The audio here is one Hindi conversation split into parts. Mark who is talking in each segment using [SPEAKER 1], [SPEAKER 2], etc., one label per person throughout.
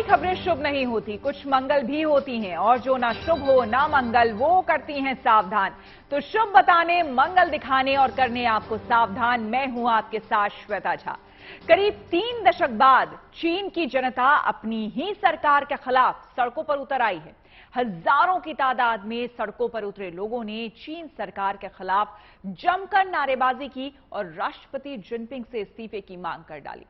[SPEAKER 1] खबरें शुभ नहीं होती, कुछ मंगल भी होती हैं और जो ना शुभ हो ना मंगल वो करती हैं सावधान। तो शुभ बताने, मंगल दिखाने और करने आपको सावधान मैं हूं आपके साथ श्वेता झा। करीब 3 दशक बाद चीन की जनता अपनी ही सरकार के खिलाफ सड़कों पर उतर आई है। हजारों की तादाद में सड़कों पर उतरे लोगों ने चीन सरकार के खिलाफ जमकर नारेबाजी की और राष्ट्रपति जिनपिंग से इस्तीफे की मांग कर डाली।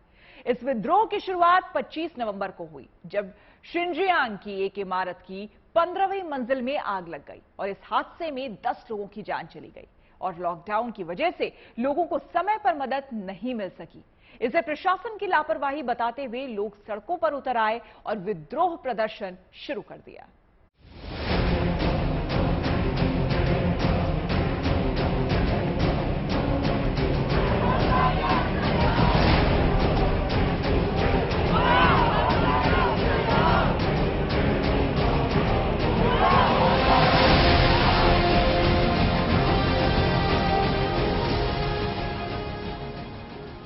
[SPEAKER 1] इस विद्रोह की शुरुआत 25 नवंबर को हुई, जब शिनजियांग की एक इमारत की 15वीं मंजिल में आग लग गई और इस हादसे में 10 लोगों की जान चली गई और लॉकडाउन की वजह से लोगों को समय पर मदद नहीं मिल सकी। इसे प्रशासन की लापरवाही बताते हुए लोग सड़कों पर उतर आए और विद्रोह प्रदर्शन शुरू कर दिया।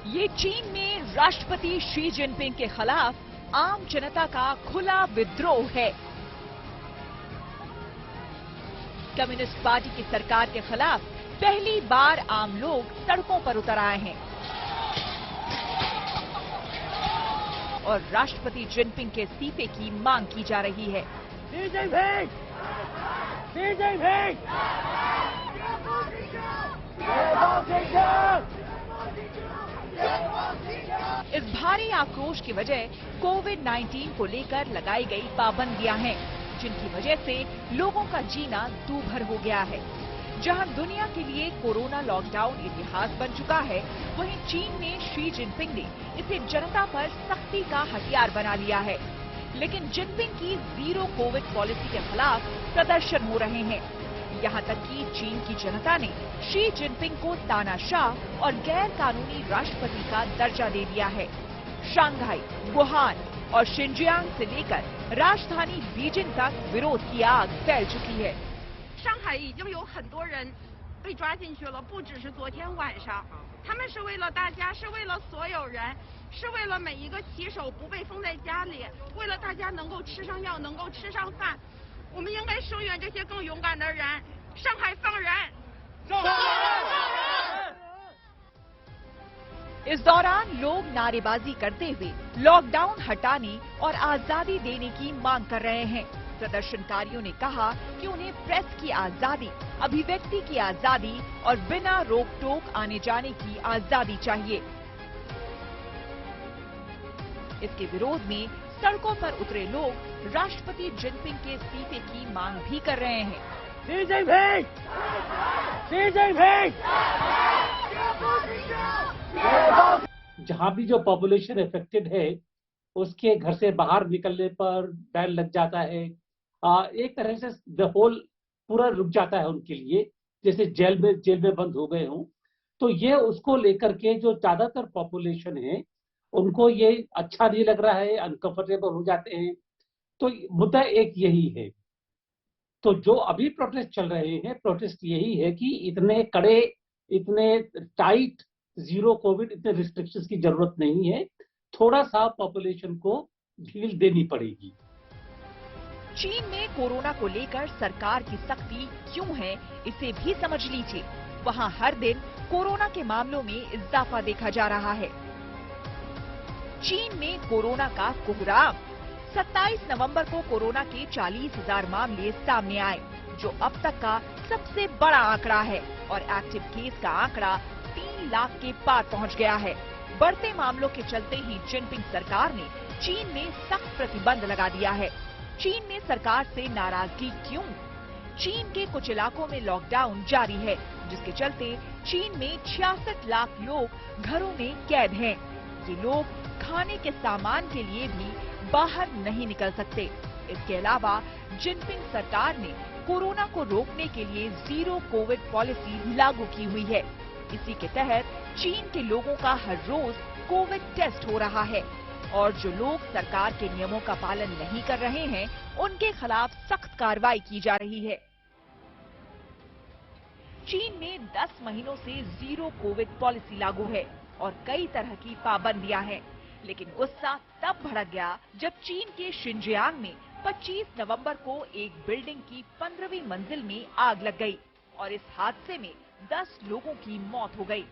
[SPEAKER 1] ये चीन में राष्ट्रपति शी जिनपिंग के खिलाफ आम जनता का खुला विद्रोह है। कम्युनिस्ट पार्टी की सरकार के खिलाफ पहली बार आम लोग सड़कों पर उतर आए हैं और राष्ट्रपति जिनपिंग के इस्तीफे की मांग की जा रही है। इस भारी आक्रोश की वजह कोविड-19 को लेकर लगाई गई पाबंदियां हैं, जिनकी वजह से लोगों का जीना दूभर हो गया है। जहां दुनिया के लिए कोरोना लॉकडाउन इतिहास बन चुका है, वहीं चीन में शी जिनपिंग ने इसे जनता पर सख्ती का हथियार बना लिया है। लेकिन जिनपिंग की जीरो कोविड पॉलिसी के खिलाफ प्रदर्शन हो रहे हैं। यहां तक कि चीन की जनता ने शी जिनपिंग को तानाशाह और गैर कानूनी राष्ट्रपति का दर्जा दे दिया है। शंघाई, वुहान और शिनजियांग से लेकर राजधानी बीजिंग तक विरोध की आग फैल चुकी है।
[SPEAKER 2] 上海已经有很多人被抓进去了，不只是昨天晚上，他们是为了大家，是为了所有人，是为了每一个骑手不被封在家里，为了大家能够吃上药，能够吃上饭。我们应该声援这些更勇敢的人。上海放人！上海放人！
[SPEAKER 1] इस दौरान लोग नारेबाजी करते हुए लॉकडाउन हटाने और आजादी देने की मांग कर रहे हैं। प्रदर्शनकारियों ने कहा कि उन्हें प्रेस की आजादी, अभिव्यक्ति की आजादी और बिना रोक टोक आने जाने की आजादी चाहिए। इसके विरोध में सड़कों पर उतरे लोग राष्ट्रपति जिनपिंग के इस्तीफे की मांग भी कर रहे हैं।
[SPEAKER 3] जहां भी जो पॉपुलेशन इफेक्टेड है उसके घर से बाहर निकलने पर बैन लग जाता है। एक तरह से द होल पूरा रुक जाता है उनके लिए, जैसे जेल में बंद हो गए हों। तो ये उसको लेकर के जो ज्यादातर पॉपुलेशन है उनको ये अच्छा नहीं लग रहा है, अनकंफर्टेबल हो जाते हैं। तो मुद्दा एक यही है। तो जो अभी प्रोटेस्ट चल रहे हैं, प्रोटेस्ट यही है कि इतने कड़े, इतने टाइट जीरो कोविड, इतने रिस्ट्रिक्शंस की जरूरत नहीं है। थोड़ा सा पॉपुलेशन को ढील देनी पड़ेगी।
[SPEAKER 1] चीन में कोरोना को लेकर सरकार की सख्ती क्यों है, इसे भी समझ लीजिए। वहां हर दिन कोरोना के मामलों में इजाफा देखा जा रहा है। चीन में कोरोना का कोहराम। 27 नवंबर को कोरोना के 40,000 मामले सामने आए, जो अब तक का सबसे बड़ा आंकड़ा है और एक्टिव केस का आंकड़ा 3 लाख के पार पहुंच गया है। बढ़ते मामलों के चलते ही जिनपिंग सरकार ने चीन में सख्त प्रतिबंध लगा दिया है। चीन में सरकार से नाराजगी क्यों? चीन के कुछ इलाकों में लॉकडाउन जारी है, जिसके चलते चीन में 66 लाख लोग घरों में कैद हैं। ये लोग खाने के सामान के लिए भी बाहर नहीं निकल सकते। इसके अलावा जिनपिंग सरकार ने कोरोना को रोकने के लिए जीरो कोविड पॉलिसी लागू की हुई है। इसी के तहत चीन के लोगों का हर रोज कोविड टेस्ट हो रहा है और जो लोग सरकार के नियमों का पालन नहीं कर रहे हैं, उनके खिलाफ सख्त कार्रवाई की जा रही है। चीन में 10 महीनों से जीरो कोविड पॉलिसी लागू है और कई तरह की पाबंदियां हैं। लेकिन गुस्सा तब भड़क गया जब चीन के शिनजियांग में 25 नवंबर को एक बिल्डिंग की 15वीं मंजिल में आग लग गई और इस हादसे में 10 लोगों की मौत हो गई।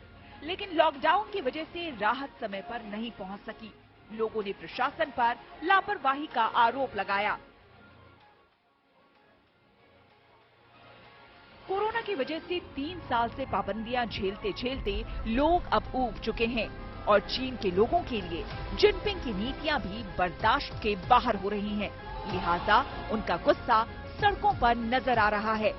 [SPEAKER 1] लेकिन लॉकडाउन की वजह से राहत समय पर नहीं पहुंच सकी। लोगों ने प्रशासन पर लापरवाही का आरोप लगाया। कोरोना की वजह से 3 साल से पाबंदियां झेलते झेलते लोग अब ऊब चुके हैं और चीन के लोगों के लिए जिनपिंग की नीतियां भी बर्दाश्त के बाहर हो रही हैं। लिहाजा उनका गुस्सा सड़कों पर नजर आ रहा है।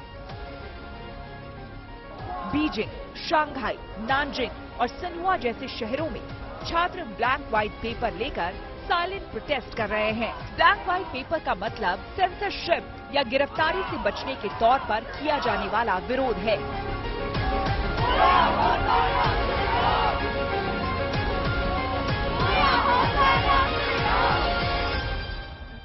[SPEAKER 1] बीजिंग, शंघाई, नानजिंग और सिन्हुआ जैसे शहरों में छात्र ब्लैक व्हाइट पेपर लेकर साइलेंट प्रोटेस्ट कर रहे हैं। ब्लैक व्हाइट पेपर का मतलब सेंसरशिप या गिरफ्तारी से बचने के तौर पर किया जाने वाला विरोध है।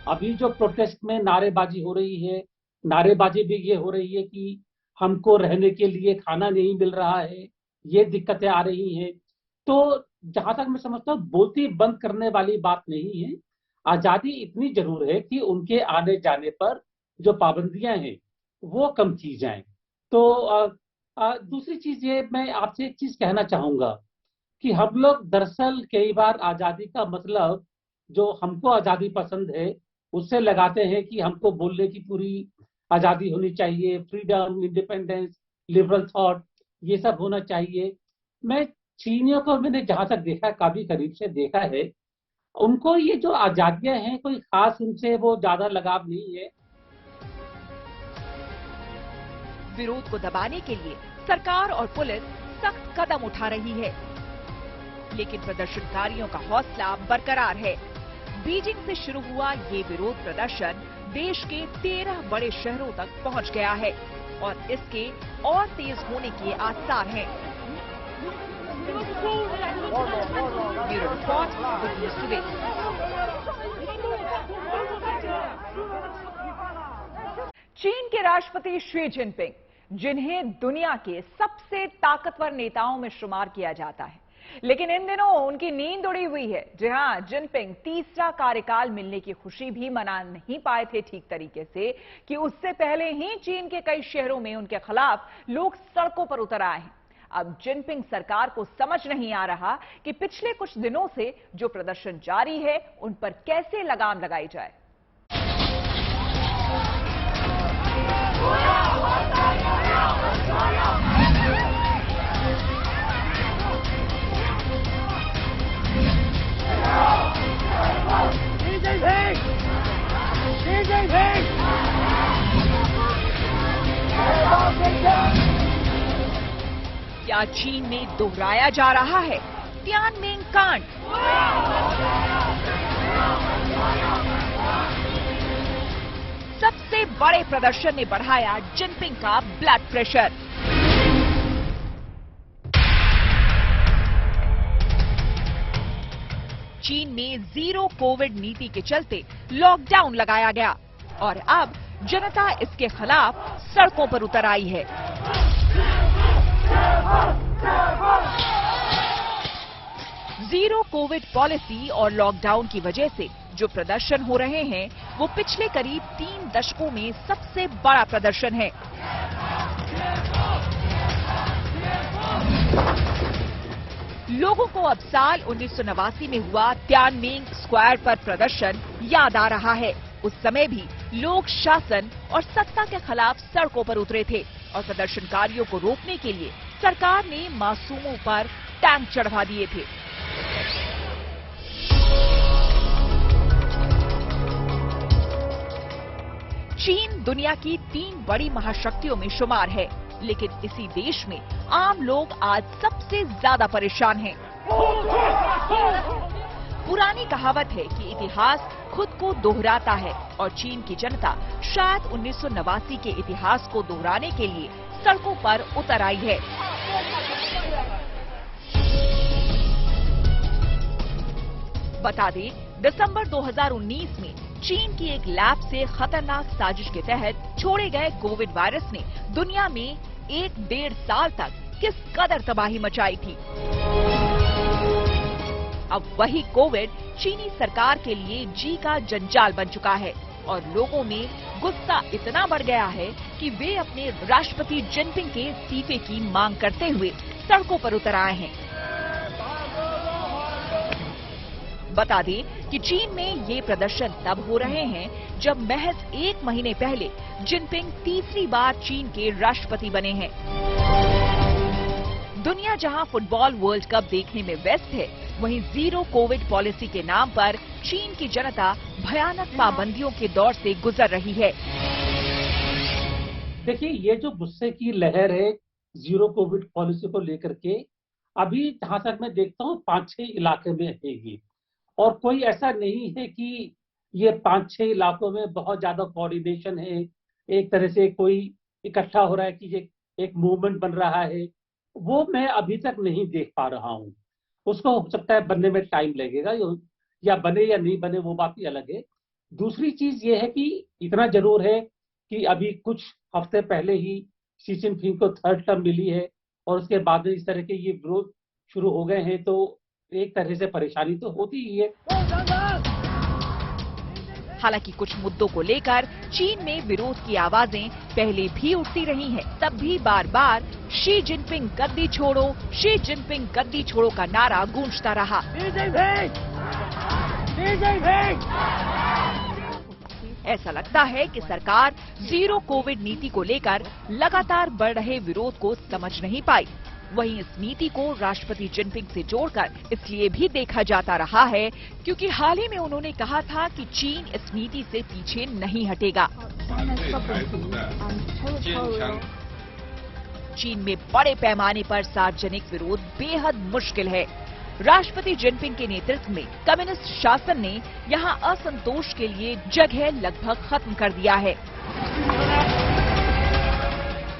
[SPEAKER 3] अभी जो प्रोटेस्ट में नारेबाजी हो रही है, नारेबाजी भी ये हो रही है कि हमको रहने के लिए खाना नहीं मिल रहा है, ये दिक्कतें आ रही हैं। तो जहां तक मैं समझता हूँ बोलती बंद करने वाली बात नहीं है। आजादी इतनी जरूर है कि उनके आने जाने पर जो पाबंदियां हैं वो कम की जाएं। तो दूसरी चीज ये मैं आपसे एक चीज कहना चाहूंगा कि हम लोग दरअसल कई बार आजादी का मतलब जो हमको आजादी पसंद है उससे लगाते हैं कि हमको बोलने की पूरी आजादी होनी चाहिए, फ्रीडम, इंडिपेंडेंस, लिबरल थॉट, ये सब होना चाहिए। मैं चीनियों को मैंने जहां तक देखा, काफी करीब से देखा है, उनको ये जो आजादियां हैं कोई खास उनसे वो ज्यादा लगाव नहीं है।
[SPEAKER 1] विरोध को दबाने के लिए सरकार और पुलिस सख्त कदम उठा रही है, लेकिन प्रदर्शनकारियों का हौसला बरकरार है। बीजिंग से शुरू हुआ ये विरोध प्रदर्शन देश के 13 बड़े शहरों तक पहुंच गया है और इसके और तेज होने के आसार हैं। Bureau report, good news today. चीन के राष्ट्रपति शी जिनपिंग, जिन्हें दुनिया के सबसे ताकतवर नेताओं में शुमार किया जाता है, लेकिन इन दिनों उनकी नींद उड़ी हुई है। जी हां, जिनपिंग तीसरा कार्यकाल मिलने की खुशी भी मना नहीं पाए थे ठीक तरीके से कि उससे पहले ही चीन के कई शहरों में उनके खिलाफ लोग सड़कों पर उतर आए हैं। अब जिनपिंग सरकार को समझ नहीं आ रहा कि पिछले कुछ दिनों से जो प्रदर्शन जारी है उन पर कैसे लगाम लगाई जाए। क्या चीन में दोहराया जा रहा है तियानमेन कांड? सबसे बड़े प्रदर्शन ने बढ़ाया जिनपिंग का ब्लड प्रेशर। चीन में जीरो कोविड नीति के चलते लॉकडाउन लगाया गया और अब जनता इसके खिलाफ सड़कों पर उतर आई है। जीरो कोविड पॉलिसी और लॉकडाउन की वजह से जो प्रदर्शन हो रहे हैं वो पिछले करीब 3 दशकों में सबसे बड़ा प्रदर्शन है। लोगों को अब साल 1989 में हुआ तियानमेन स्क्वायर पर प्रदर्शन याद आ रहा है। उस समय भी लोग शासन और सत्ता के खिलाफ सड़कों पर उतरे थे और प्रदर्शनकारियों को रोकने के लिए सरकार ने मासूमों पर टैंक चढ़वा दिए थे। चीन दुनिया की 3 बड़ी महाशक्तियों में शुमार है, लेकिन इसी देश में आम लोग आज सबसे ज्यादा परेशान हैं। पुरानी कहावत है कि इतिहास खुद को दोहराता है और चीन की जनता शायद 1989 के इतिहास को दोहराने के लिए सड़कों पर उतर आई है। बता दें, दिसंबर 2019 में चीन की एक लैब से खतरनाक साजिश के तहत छोड़े गए कोविड वायरस ने दुनिया में 1-1.5 साल तक किस कदर तबाही मचाई थी। अब वही कोविड चीनी सरकार के लिए जी का जंजाल बन चुका है और लोगों में गुस्सा इतना बढ़ गया है कि वे अपने राष्ट्रपति जिनपिंग के इस्तीफे की मांग करते हुए सड़कों पर उतर आए हैं। बता दें कि चीन में ये प्रदर्शन तब हो रहे हैं जब महज 1 महीने पहले जिनपिंग तीसरी बार चीन के राष्ट्रपति बने हैं। दुनिया जहां फुटबॉल वर्ल्ड कप देखने में व्यस्त है, वहीं जीरो कोविड पॉलिसी के नाम पर चीन की जनता भयानक पाबंदियों के दौर से गुजर रही है।
[SPEAKER 3] देखिए, ये जो गुस्से की लहर है जीरो कोविड पॉलिसी को लेकर के, अभी जहां तक मैं देखता हूँ 5-6 इलाके में है ये, और कोई ऐसा नहीं है कि ये 5-6 इलाकों में बहुत ज्यादा कोऑर्डिनेशन है, एक तरह से कोई इकट्ठा हो रहा है कि ये एक मूवमेंट बन रहा है, वो मैं अभी तक नहीं देख पा रहा हूँ। उसको हो सकता है बनने में टाइम लगेगा, या बने या नहीं बने वो बात ही अलग है। दूसरी चीज ये है कि इतना जरूर है कि अभी कुछ हफ्ते पहले ही शी जिनपिंग को 3rd टर्म मिली है और उसके बाद इस तरह के ये विरोध शुरू हो गए हैं, तो एक तरह से परेशानी तो होती ही है।
[SPEAKER 1] हालांकि कुछ मुद्दों को लेकर चीन में विरोध की आवाजें पहले भी उठती रही हैं, तब भी बार बार शी जिनपिंग गद्दी छोड़ो, शी जिनपिंग गद्दी छोड़ो का नारा गूंजता रहा। ऐसा लगता है कि सरकार जीरो कोविड नीति को लेकर लगातार बढ़ रहे विरोध को समझ नहीं पाई। वहीं इस नीति को राष्ट्रपति जिनपिंग से जोड़कर इसलिए भी देखा जाता रहा है क्योंकि हाल ही में उन्होंने कहा था कि चीन इस नीति से पीछे नहीं हटेगा। चीन में बड़े पैमाने पर सार्वजनिक विरोध बेहद मुश्किल है। राष्ट्रपति जिनपिंग के नेतृत्व में कम्युनिस्ट शासन ने यहां असंतोष के लिए जगह लगभग खत्म कर दिया है।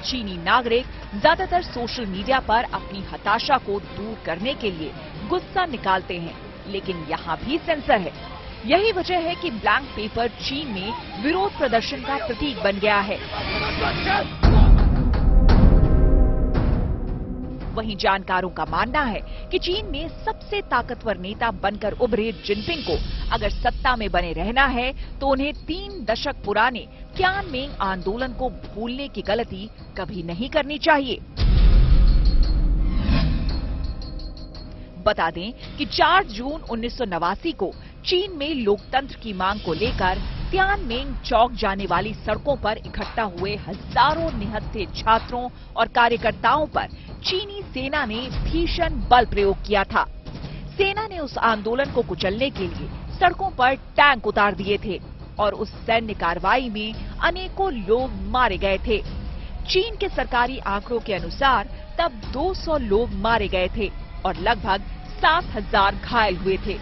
[SPEAKER 1] चीनी नागरिक ज्यादातर सोशल मीडिया पर अपनी हताशा को दूर करने के लिए गुस्सा निकालते हैं, लेकिन यहाँ भी सेंसर है। यही वजह है कि ब्लैंक पेपर चीन में विरोध प्रदर्शन का प्रतीक बन गया है। वहीं जानकारों का मानना है कि चीन में सबसे ताकतवर नेता बनकर उभरे जिनपिंग को अगर सत्ता में बने रहना है तो उन्हें 3 दशक पुराने क्यानमेंग आंदोलन को भूलने की गलती कभी नहीं करनी चाहिए। बता दें कि 4 जून 1989 को चीन में लोकतंत्र की मांग को लेकर तियानमेंग चौक जाने वाली सड़कों पर इकट्ठा हुए हजारों निहत्थे छात्रों और कार्यकर्ताओं पर चीनी सेना ने भीषण बल प्रयोग किया था। सेना ने उस आंदोलन को कुचलने के लिए सड़कों पर टैंक उतार दिए थे और उस सैन्य कार्रवाई में अनेकों लोग मारे गए थे। चीन के सरकारी आंकड़ों के अनुसार तब 200 लोग मारे गए थे और लगभग 7,000 घायल हुए थे।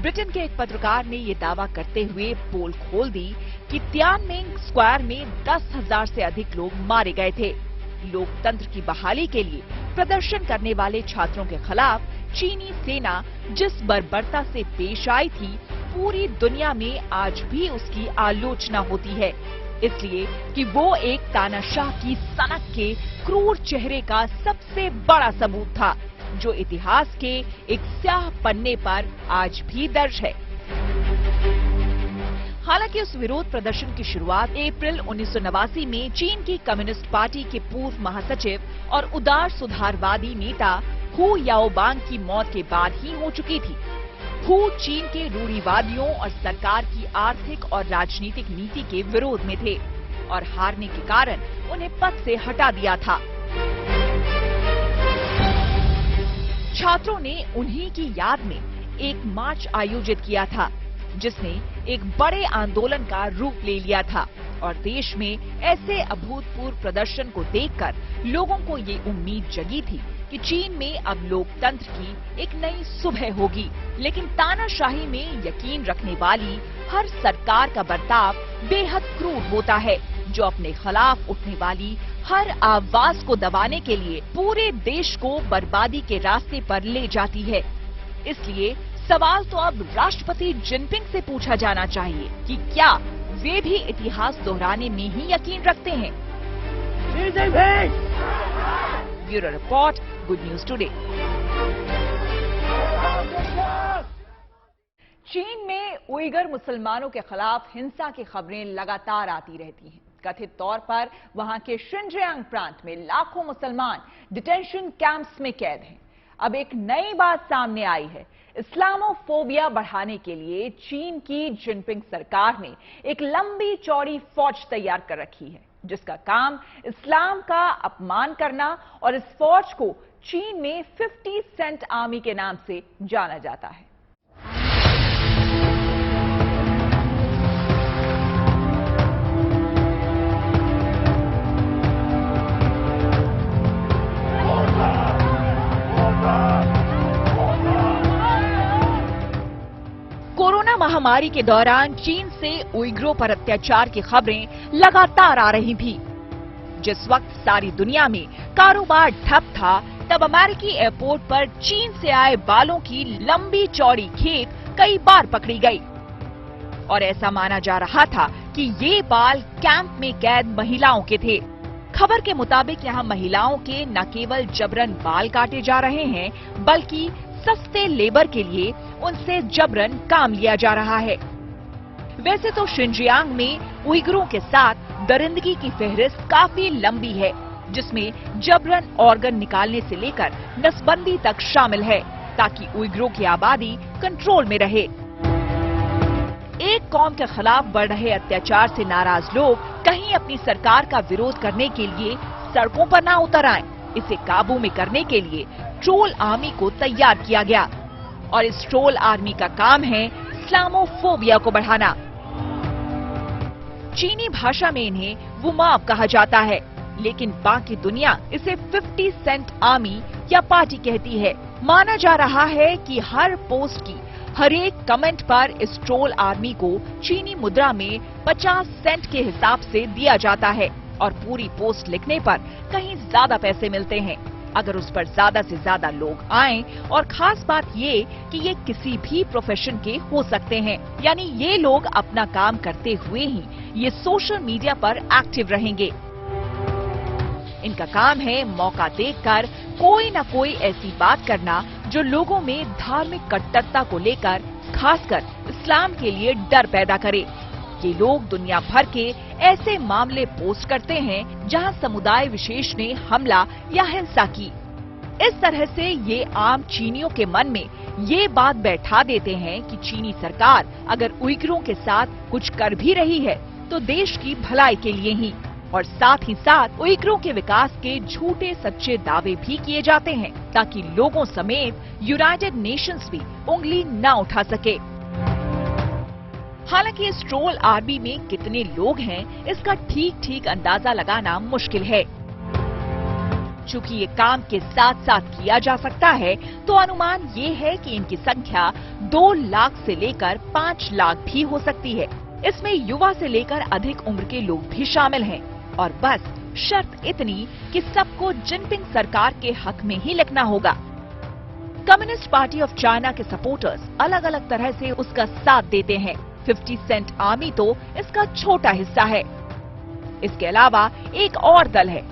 [SPEAKER 1] ब्रिटेन के एक पत्रकार ने ये दावा करते हुए पोल खोल दी कि तियानमेंग स्क्वायर में 10,000 से अधिक लोग मारे गए थे। लोकतंत्र की बहाली के लिए प्रदर्शन करने वाले छात्रों के खिलाफ चीनी सेना जिस बर्बरता से पेश आई थी, पूरी दुनिया में आज भी उसकी आलोचना होती है, इसलिए कि वो एक तानाशाह की सनक के क्रूर चेहरे का सबसे बड़ा सबूत था, जो इतिहास के एक स्याह पन्ने पर आज भी दर्ज है। हालांकि उस विरोध प्रदर्शन की शुरुआत अप्रैल 1989 में चीन की कम्युनिस्ट पार्टी के पूर्व महासचिव और उदार सुधारवादी नेता हु याओबांग की मौत के बाद ही हो चुकी थी। हु चीन के रूढ़िवादियों और सरकार की आर्थिक और राजनीतिक नीति के विरोध में थे और हारने के कारण उन्हें पद से हटा दिया था। छात्रों ने उन्हीं की याद में एक मार्च आयोजित किया था, जिसने एक बड़े आंदोलन का रूप ले लिया था और देश में ऐसे अभूतपूर्व प्रदर्शन को देखकर लोगों को ये उम्मीद जगी थी कि चीन में अब लोकतंत्र की एक नई सुबह होगी। लेकिन तानाशाही में यकीन रखने वाली हर सरकार का बर्ताव बेहद क्रूर होता है, जो अपने खिलाफ उठने वाली हर आवाज को दबाने के लिए पूरे देश को बर्बादी के रास्ते पर ले जाती है। इसलिए सवाल तो अब राष्ट्रपति जिनपिंग से पूछा जाना चाहिए कि क्या वे भी इतिहास दोहराने में ही यकीन रखते हैं। Bureau report, good news today. चीन में उइगर मुसलमानों के खिलाफ हिंसा की खबरें लगातार आती रहती हैं। कथित तौर पर वहां के शिनजियांग प्रांत में लाखों मुसलमान डिटेंशन कैंप्स में कैद हैं। अब एक नई बात सामने आई है। इस्लामोफोबिया बढ़ाने के लिए चीन की जिनपिंग सरकार ने एक लंबी चौड़ी फौज तैयार कर रखी है, जिसका काम इस्लाम का अपमान करना, और इस फौज को चीन में 50 सेंट आर्मी के नाम से जाना जाता है। कोरोना महामारी के दौरान चीन से उइगरों पर अत्याचार की खबरें लगातार आ रही थी। जिस वक्त सारी दुनिया में कारोबार ठप था, तब अमेरिकी एयरपोर्ट पर चीन से आए बालों की लंबी चौड़ी खेप कई बार पकड़ी गई और ऐसा माना जा रहा था कि ये बाल कैंप में कैद महिलाओं के थे। खबर के मुताबिक यहां महिलाओं के न केवल जबरन बाल काटे जा रहे हैं, बल्कि सस्ते लेबर के लिए उनसे जबरन काम लिया जा रहा है। वैसे तो शिनजियांग में उइगरों के साथ दरिंदगी की फहरिस्त काफी लंबी है, जिसमें जबरन ऑर्गन निकालने से लेकर नसबंदी तक शामिल है, ताकि उइगरों की आबादी कंट्रोल में रहे। एक कौम के खिलाफ बढ़ रहे अत्याचार से नाराज लोग कहीं अपनी सरकार का विरोध करने के लिए सड़कों पर ना उतर आएं। इसे काबू में करने के लिए ट्रोल आर्मी को तैयार किया गया, और इस ट्रोल आर्मी का काम है इस्लामोफोबिया को बढ़ाना। चीनी भाषा में इन्हें वुमाव कहा जाता है, लेकिन बाकी दुनिया इसे 50 सेंट आर्मी या पार्टी कहती है। माना जा रहा है कि हर पोस्ट की हर एक कमेंट पर इस ट्रोल आर्मी को चीनी मुद्रा में 50 सेंट के हिसाब से दिया जाता है, और पूरी पोस्ट लिखने पर कहीं ज्यादा पैसे मिलते हैं अगर उस पर ज्यादा से ज्यादा लोग आएं। और खास बात ये कि ये किसी भी प्रोफेशन के हो सकते हैं, यानी ये लोग अपना काम करते हुए ही ये सोशल मीडिया पर एक्टिव रहेंगे। इनका काम है मौका देखकर कोई न कोई ऐसी बात करना जो लोगों में धार्मिक कट्टरता को लेकर, खासकर इस्लाम के लिए डर पैदा करे। ये लोग दुनिया भर के ऐसे मामले पोस्ट करते हैं जहां समुदाय विशेष ने हमला या हिंसा की। इस तरह से ये आम चीनियों के मन में ये बात बैठा देते हैं कि चीनी सरकार अगर उइगरों के साथ कुछ कर भी रही है तो देश की भलाई के लिए ही, और साथ ही साथ उइगरों के विकास के झूठे सच्चे दावे भी किए जाते हैं, ताकि लोगों समेत यूनाइटेड नेशंस भी उंगली न उठा सके। हालांकि इस ट्रोल आर्मी में कितने लोग हैं, इसका ठीक अंदाजा लगाना मुश्किल है। चूंकि ये काम के साथ साथ किया जा सकता है, तो अनुमान ये है कि इनकी संख्या 2 लाख से लेकर 5 लाख भी हो सकती है। इसमें युवा से लेकर अधिक उम्र के लोग भी शामिल हैं, और बस शर्त इतनी कि सबको जिनपिंग सरकार के हक में ही लिखना होगा। कम्युनिस्ट पार्टी ऑफ चाइना के सपोर्टर्स अलग अलग तरह से उसका साथ देते हैं। 50 सेंट आर्मी तो इसका छोटा हिस्सा है। इसके अलावा एक और दल है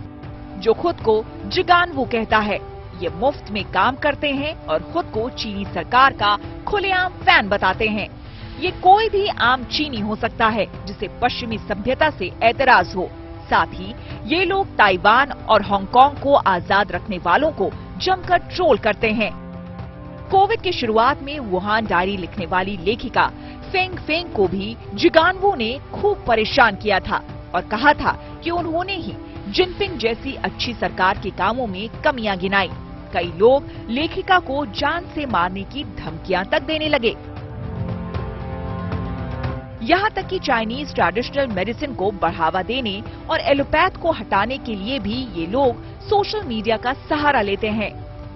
[SPEAKER 1] जो खुद को जिगानवू कहता है। ये मुफ्त में काम करते हैं और खुद को चीनी सरकार का खुलेआम फैन बताते हैं। ये कोई भी आम चीनी हो सकता है जिसे पश्चिमी सभ्यता से ऐतराज हो। साथ ही ये लोग ताइवान और हांगकांग को आजाद रखने वालों को जमकर ट्रोल करते हैं। कोविड की शुरुआत में वुहान डायरी लिखने वाली लेखिका फेंग फेंग को भी जिगानवू ने खूब परेशान किया था और कहा था कि उन्होंने ही जिनपिंग जैसी अच्छी सरकार के कामों में कमियां गिनाई। कई लोग लेखिका को जान से मारने की धमकियां तक देने लगे। यहाँ तक कि चाइनीज ट्रेडिशनल मेडिसिन को बढ़ावा देने और एलोपैथ को हटाने के लिए भी ये लोग सोशल मीडिया का सहारा लेते हैं।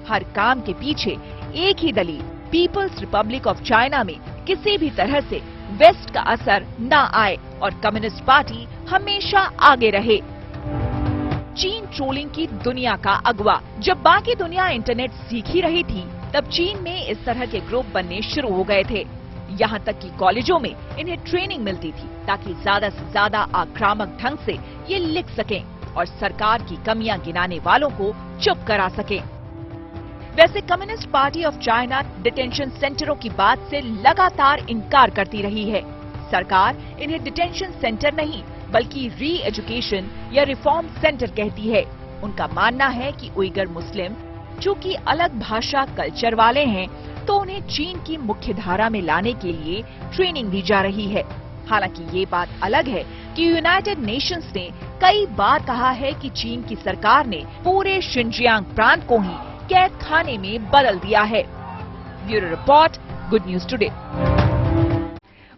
[SPEAKER 1] हर काम के पीछे एक ही दलील, पीपल्स रिपब्लिक ऑफ चाइना में किसी भी तरह से वेस्ट का असर न आए और कम्युनिस्ट पार्टी हमेशा आगे रहे। चीन ट्रोलिंग की दुनिया का अगवा। जब बाकी दुनिया इंटरनेट सीख ही रही थी, तब चीन में इस तरह के ग्रुप बनने शुरू हो गए थे। यहाँ तक कि कॉलेजों में इन्हें ट्रेनिंग मिलती थी ताकि ज्यादा से ज्यादा आक्रामक ढंग से ये लिख सकें और सरकार की कमियां गिनाने वालों को चुप करा सकें। वैसे communist party of China detention सेंटरों की बात से लगातार इनकार करती रही है। सरकार इन्हें डिटेंशन सेंटर नहीं बल्कि री एजुकेशन या रिफॉर्म सेंटर कहती है। उनका मानना है कि उइगर मुस्लिम चूंकि अलग भाषा कल्चर वाले हैं तो उन्हें चीन की मुख्य धारा में लाने के लिए ट्रेनिंग दी जा रही है। हालांकि ये बात अलग है कि यूनाइटेड नेशंस ने कई बार कहा है कि चीन की सरकार ने पूरे शिनजियांग प्रांत को ही कैद खाने में बदल दिया है। Bureau report, good news today.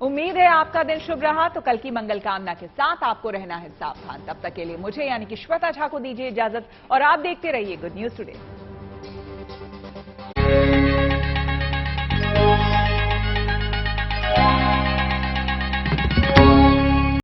[SPEAKER 4] उम्मीद है आपका दिन शुभ रहा। तो कल की मंगल कामना के साथ आपको रहना है सावधान। तब तक के लिए मुझे यानी कि श्वेता झा को दीजिए इजाजत और आप देखते रहिए गुड न्यूज टुडे।